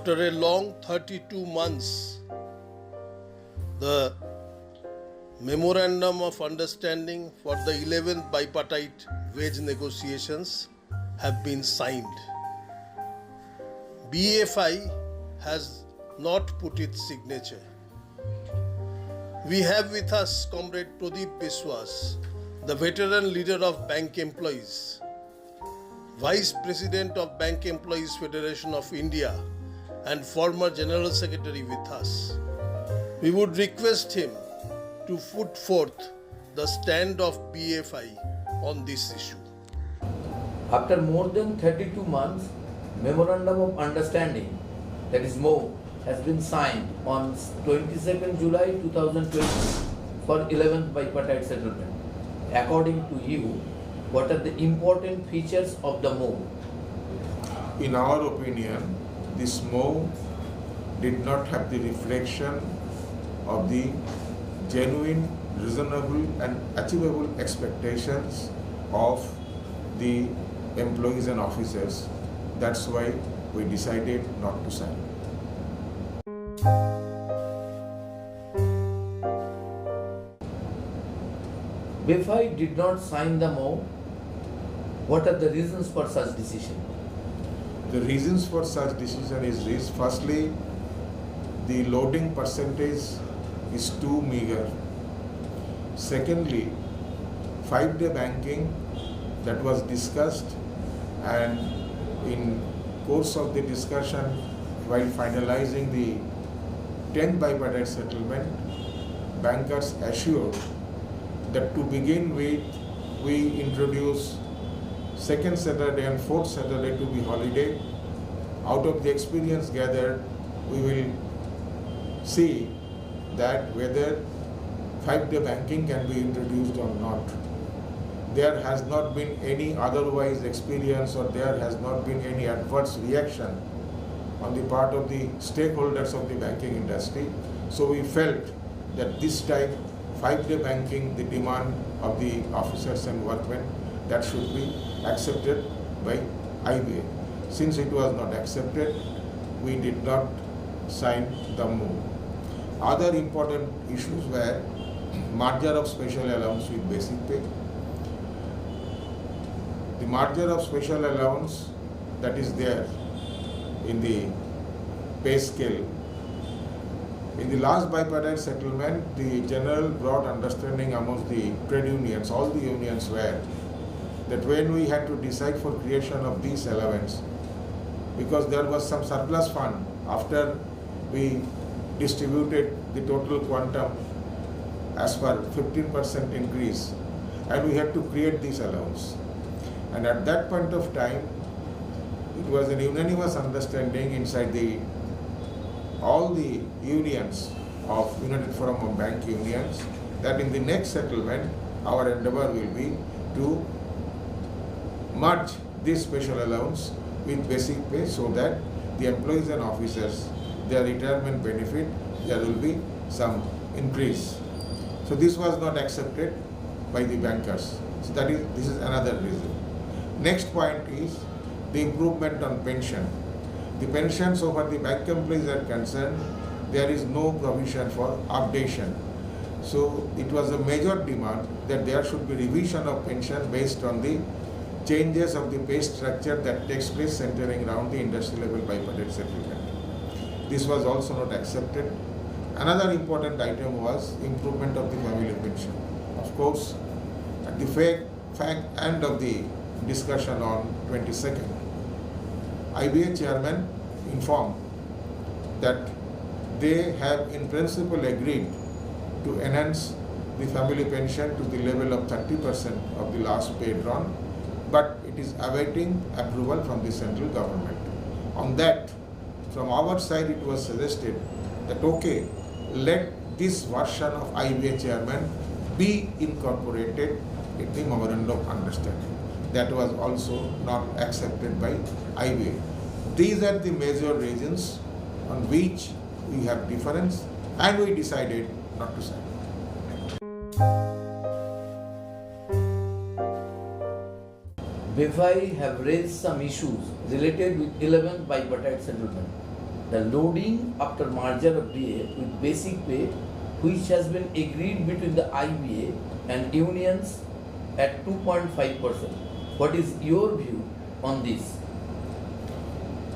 After a long 32 months, the Memorandum of Understanding for the 11th bipartite wage negotiations have been signed. BFI has not put its signature. We have with us Comrade Pradeep Biswas, the veteran leader of Bank Employees, Vice President of Bank Employees Federation of India and former General Secretary with us. We would request him to put forth the stand of BFI on this issue. After more than 32 months, Memorandum of Understanding, that is MOU, has been signed on 22nd July 2020 for 11th bipartite settlement. According to you, what are the important features of the MOU? In our opinion, this MOU did not have the reflection of the genuine, reasonable and achievable expectations of the employees and officers. That's why we decided not to sign. BFI did not sign the MOU. What are the reasons for such decision? The reasons for such decision is this. Firstly, the loading percentage is too meager. Secondly, 5-day banking that was discussed, and in course of the discussion while finalizing the 10th bipartite settlement, bankers assured that to begin with we introduce second Saturday and fourth Saturday to be holiday. Out of the experience gathered, we will see that whether 5-day banking can be introduced or not. There has not been any otherwise experience, or there has not been any adverse reaction on the part of the stakeholders of the banking industry. So we felt that this time 5-day banking, the demand of the officers and workmen, that should be accepted by IBA. Since it was not accepted, we did not sign the MOU. Other important issues were merger of special allowance with basic pay. The merger of special allowance that is there in the pay scale. In the last bipartite settlement, the general broad understanding amongst the trade unions, all the unions, were that when we had to decide for creation of these allowance, because there was some surplus fund after we distributed the total quantum as per 15% increase, and we had to create this allowance. And at that point of time, it was an unanimous understanding inside all the unions of United Forum of Bank Unions that in the next settlement, our endeavor will be to merge this special allowance with basic pay, so that the employees and officers, their retirement benefit, there will be some increase. So this was not accepted by the bankers. So this is another reason. Next point is the improvement on pension. The pension, so far the bank employees are concerned, there is no provision for updation. So it was a major demand that there should be revision of pension based on the changes of the pay structure that takes place centering around the industry level bipartite settlement. This was also not accepted. Another important item was improvement of the family pension. Of course, at the fact end of the discussion on 22nd, IBA chairman informed that they have in principle agreed to enhance the family pension to the level of 30% of the last pay drawn, but it is awaiting approval from the central government. On that, from our side it was suggested that okay, let this version of IBA chairman be incorporated in the memorandum of understanding. That was also not accepted by IBA. These are the major reasons on which we have difference, and we decided not to sign. BFI have raised some issues related with 11th bipartite settlement. the loading after merger of DA with basic pay, which has been agreed between the IBA and unions at 2.5%. What is your view on this?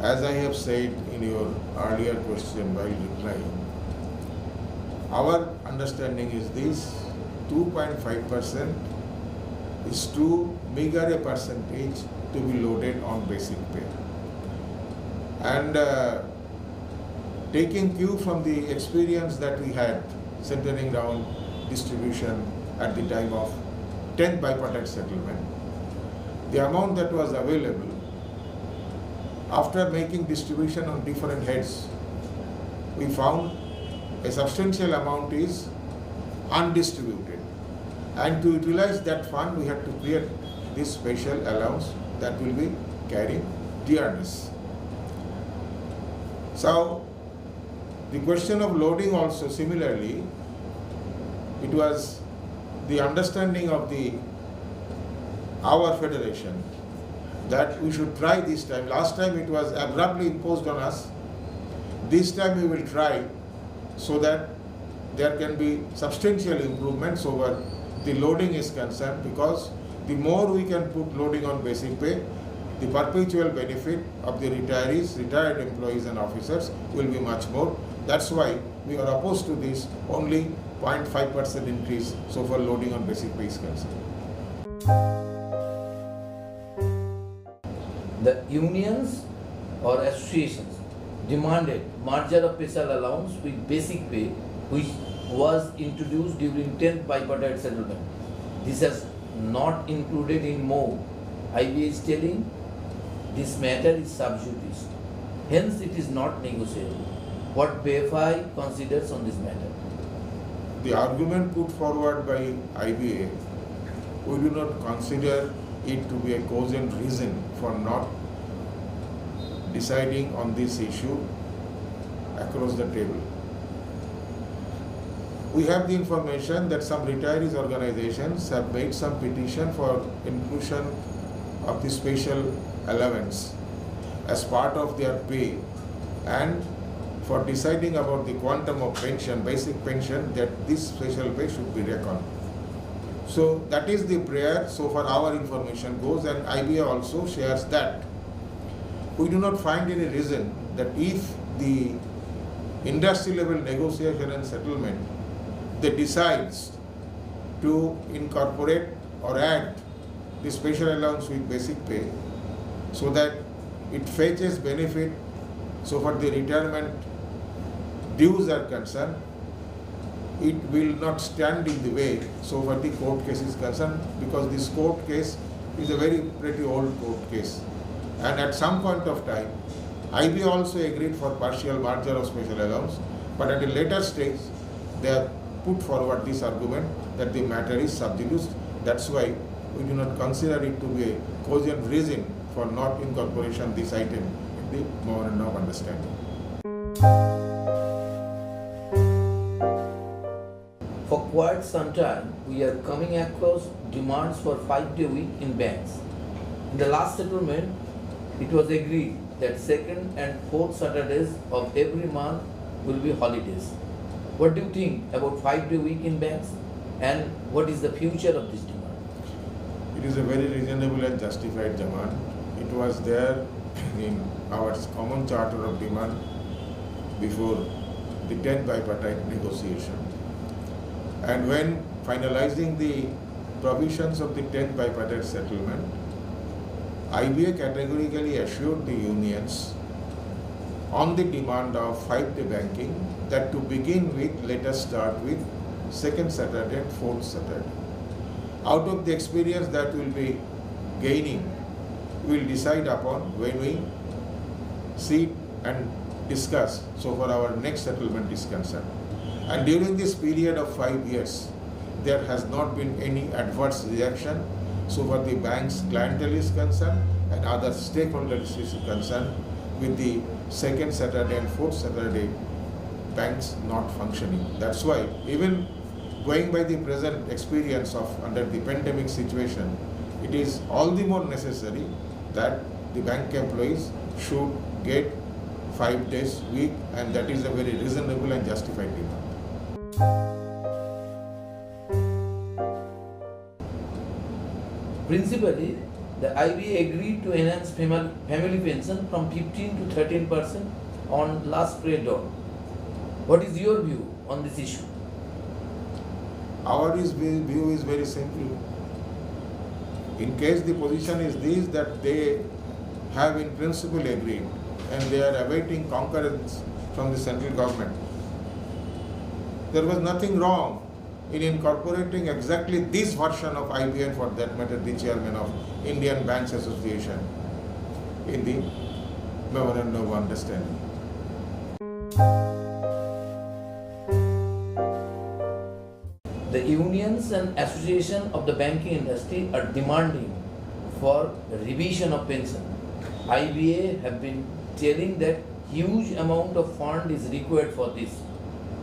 As I have said in your earlier question while replying, our understanding is this: 2.5% is too meager a percentage to be loaded on basic pay. And taking cue from the experience that we had centering around distribution at the time of 10th bipartite settlement, the amount that was available after making distribution on different heads, we found a substantial amount is undistributed. And to utilize that fund, we had to create this special allowance that will be carrying dearness. So, the question of loading also similarly, it was the understanding of our federation that we should try this time. Last time it was abruptly imposed on us. This time we will try so that there can be substantial improvements over the loading is concerned, because the more we can put loading on basic pay, the perpetual benefit of the retirees, retired employees and officers will be much more. That's why we are opposed to this only 0.5% increase so far loading on basic pay is concerned. The unions or associations demanded merger of special allowance with basic pay, which was introduced during 10th bipartite settlement. This has not included in MOU. IBA is telling this matter is sub judice. Hence, it is not negotiable. What BFI considers on this matter? The argument put forward by IBA, we do not consider it to be a cogent reason for not deciding on this issue across the table. We have the information that some retirees organizations have made some petition for inclusion of the special allowance as part of their pay, and for deciding about the quantum of pension, basic pension, that this special pay should be reckoned. So that is the prayer, so far our information goes, and IBA also shares that. We do not find any reason that if the industry level negotiation and settlement, they decides to incorporate or add the special allowance with basic pay so that it fetches benefit so far the retirement dues are concerned, it will not stand in the way so far the court case is concerned, because this court case is a pretty old court case. And at some point of time, IBA also agreed for partial merger of special allowance, but at a later stage, they have put forward this argument that the matter is sub judice. That's why we do not consider it to be a cogent reason for not incorporation this item in the memorandum of understanding. For quite some time, we are coming across demands for 5-day week in banks. In the last settlement, it was agreed that second and fourth Saturdays of every month will be holidays. What do you think about 5-day week in banks, and what is the future of this demand? It is a very reasonable and justified demand. It was there in our common charter of demand before the 10th bipartite negotiation. And when finalizing the provisions of the 10th bipartite settlement, IBA categorically assured the unions on the demand of 5-day banking that to begin with, let us start with second Saturday and fourth Saturday. Out of the experience that we will be gaining, we will decide upon when we sit and discuss so far our next settlement is concerned. And during this period of 5 years, there has not been any adverse reaction so far the bank's clientele is concerned and other stakeholders is concerned with the second Saturday and fourth Saturday banks not functioning. That's why even going by the present experience of under the pandemic situation, it is all the more necessary that the bank employees should get 5 days week, and that is a very reasonable and justified demand. Principally, the IBA agreed to enhance family pension from 15 to 13% on last pay dawn. What is your view on this issue? Our view is very simple. In case the position is this, that they have in principle agreed and they are awaiting concurrence from the central government, there was nothing wrong in incorporating exactly this version of IBA, for that matter the chairman of Indian Banks Association, in the memorandum of understanding. The unions and association of the banking industry are demanding for revision of pension. IBA have been telling that huge amount of fund is required for this.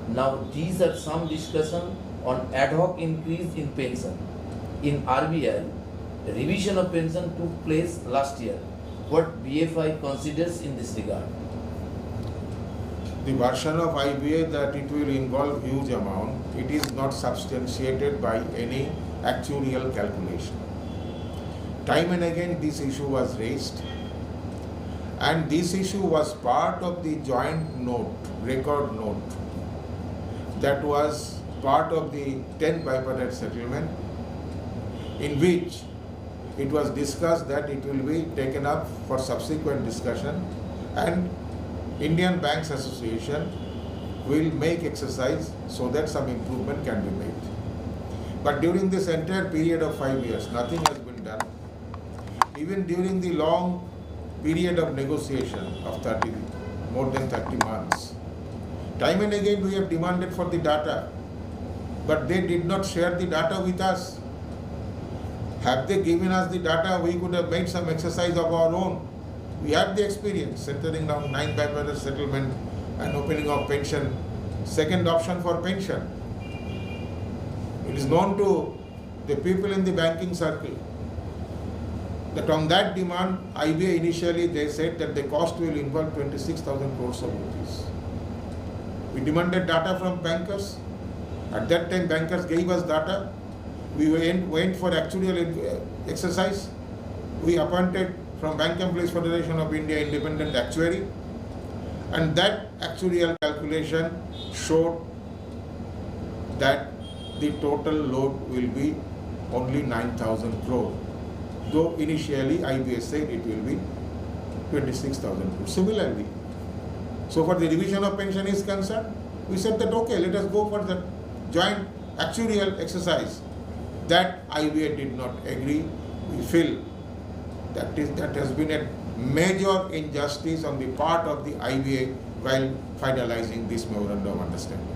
Now these are some discussion on ad hoc increase in pension. In RBI, revision of pension took place last year. What BFI considers in this regard? The version of IBA that it will involve huge amount, it is not substantiated by any actuarial calculation. Time and again this issue was raised, and this issue was part of the joint note, record note, that was part of the 10 bipartite settlement, in which it was discussed that it will be taken up for subsequent discussion, and Indian Banks Association will make exercise so that some improvement can be made. But during this entire period of 5 years, nothing has been done. Even during the long period of negotiation of more than 30 months, time and again we have demanded for the data, but they did not share the data with us. Had they given us the data, we could have made some exercise of our own. We have the experience, centering down 9 bipartite settlement and opening of pension, second option for pension. It is known to the people in the banking circle that on that demand, IBA initially they said that the cost will involve 26,000 crores of rupees. We demanded data from bankers. At that time, bankers gave us data. We went for actuarial exercise. We appointed from Bank Employees Federation of India independent actuary, and that actuarial calculation showed that the total load will be only 9,000 crore, though initially IBA said it will be 26,000 crore. Similarly, so for the revision of pension is concerned, we said that okay, let us go for the joint actuarial exercise. That IBA did not agree. We feel that has been a major injustice on the part of the IBA while finalizing this memorandum of understanding.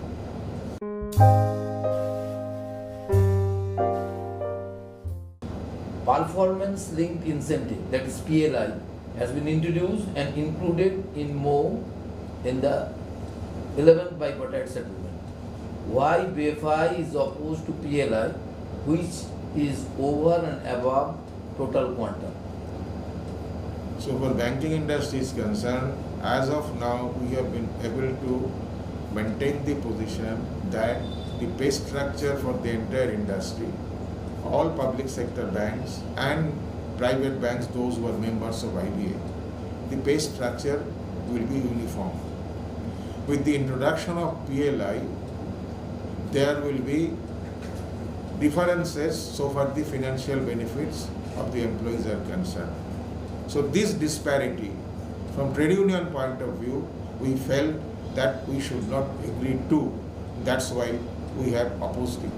Performance linked incentive, that is PLI, has been introduced and included in MO in the 11th bipartite settlement. Why BFI is opposed to PLI, which is over and above total quantum? So for banking industry is concerned, as of now we have been able to maintain the position that the pay structure for the entire industry, all public sector banks and private banks, those who are members of IBA, the pay structure will be uniform. With the introduction of PLI, there will be differences so far the financial benefits of the employees are concerned. So this disparity, from trade union point of view, we felt that we should not agree to. That's why we have opposed it.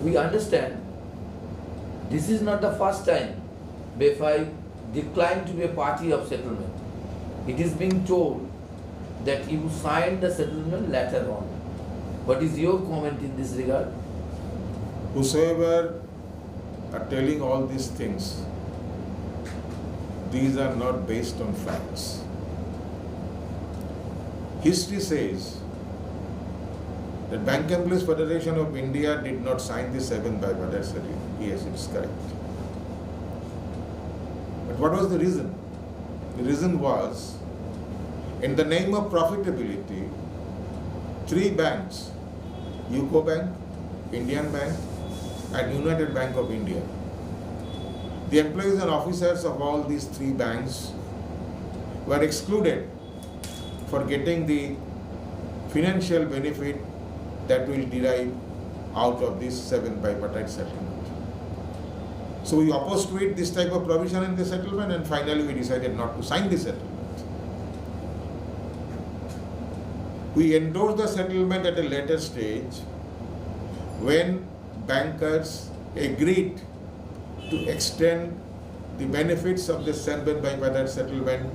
We understand this is not the first time BFI declined to be a party of settlement. It is being told that you signed the settlement later on. What is your comment in this regard? Whosoever are telling all these things, these are not based on facts. History says that Bank Employees Federation of India did not sign the 7th bipartite settlement. Yes, it's correct. But what was the reason? The reason was, in the name of profitability, three banks, UCO Bank, Indian Bank, and United Bank of India, the employees and officers of all these three banks were excluded for getting the financial benefit that will derive out of this 7 bipartite settlement. So we opposed to it, this type of provision in the settlement, and finally we decided not to sign the settlement. We endorsed the settlement at a later stage when bankers agreed to extend the benefits of the 7 bipartite settlement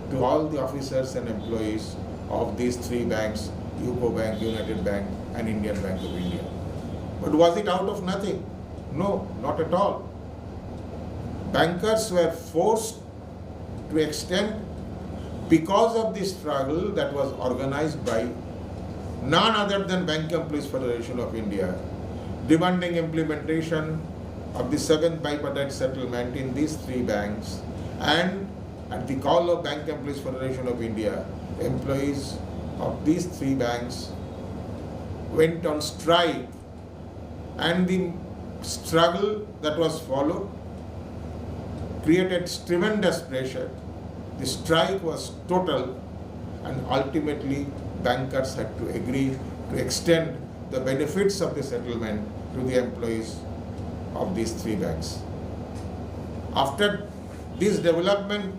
to all the officers and employees of these three banks, UCO Bank, United Bank, and Indian Bank of India. But was it out of nothing? No, not at all. Bankers were forced to extend because of the struggle that was organized by none other than Bank Employees Federation of India, demanding implementation of the 7 bipartite settlement in these three banks, and at the call of Bank Employees Federation of India, employees of these three banks went on strike, and the struggle that was followed created tremendous pressure. The strike was total, and ultimately bankers had to agree to extend the benefits of the settlement to the employees of these three banks. After this development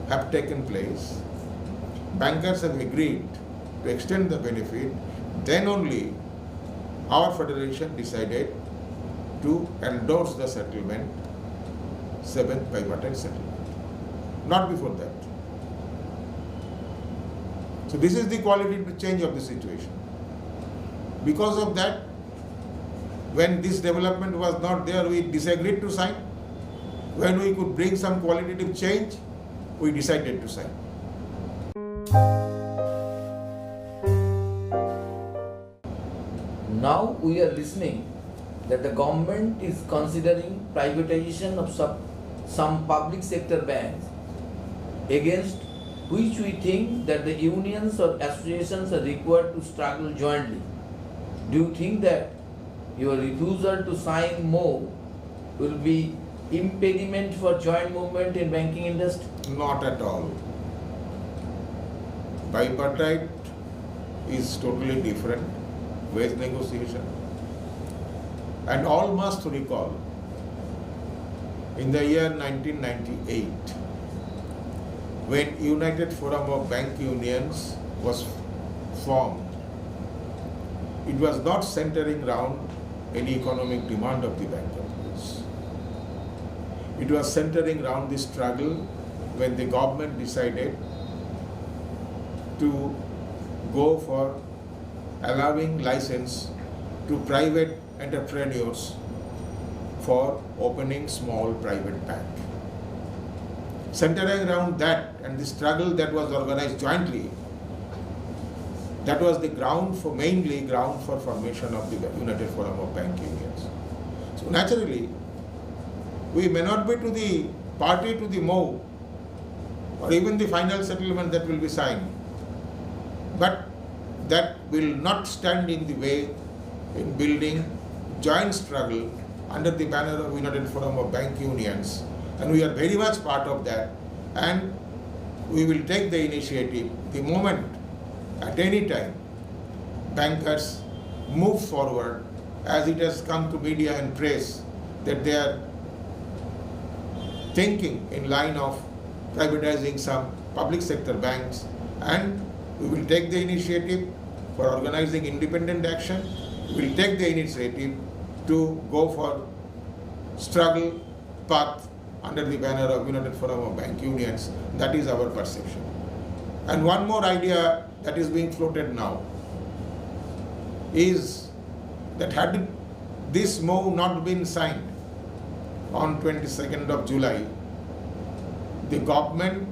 have taken place, bankers have agreed to extend the benefit, then only our federation decided to endorse the settlement, 7th bipartite settlement. Not before that. So this is the qualitative change of the situation. Because of that, when this development was not there, we disagreed to sign. When we could bring some qualitative change, we decided to sign. Now we are listening that the government is considering privatization of some public sector banks, against which we think that the unions or associations are required to struggle jointly. Do you think that your refusal to sign MoU will be impediment for joint movement in banking industry? Not at all. Bipartite is totally different with negotiation. And all must recall, in the year 1998, when United Forum of Bank Unions was formed, it was not centering around any economic demand of the bank employees. It was centering around the struggle when the government decided to go for allowing license to private entrepreneurs for opening small private bank. Centering around that and the struggle that was organized jointly, that was the mainly ground for formation of the United Forum of Bank Unions. So naturally, we may not be to the party to the MoU or even the final settlement that will be signed, but that will not stand in the way in building joint struggle under the banner of United Forum of Bank Unions, and we are very much part of that, and we will take the initiative the moment at any time bankers move forward, as it has come to media and press that they are thinking in line of privatizing some public sector banks, and we will take the initiative for organizing independent action. We will take the initiative to go for struggle path under the banner of United Forum of Bank Unions. That is our perception. And one more idea that is being floated now is that had this MoU not been signed on 22nd of July, the government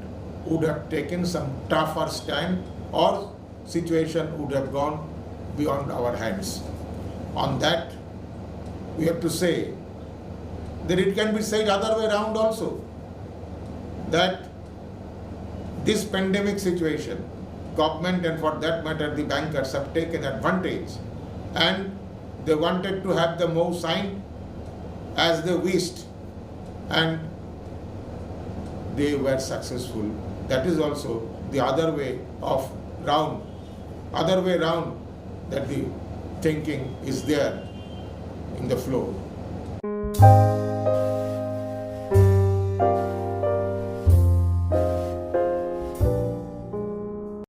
would have taken some tougher stand, or situation would have gone beyond our hands. On that, we have to say that it can be said other way around also. that this pandemic situation, government and for that matter the bankers have taken advantage, and they wanted to have the MoU signed as they wished, and they were successful. That is also the other way round that the thinking is there in the flow.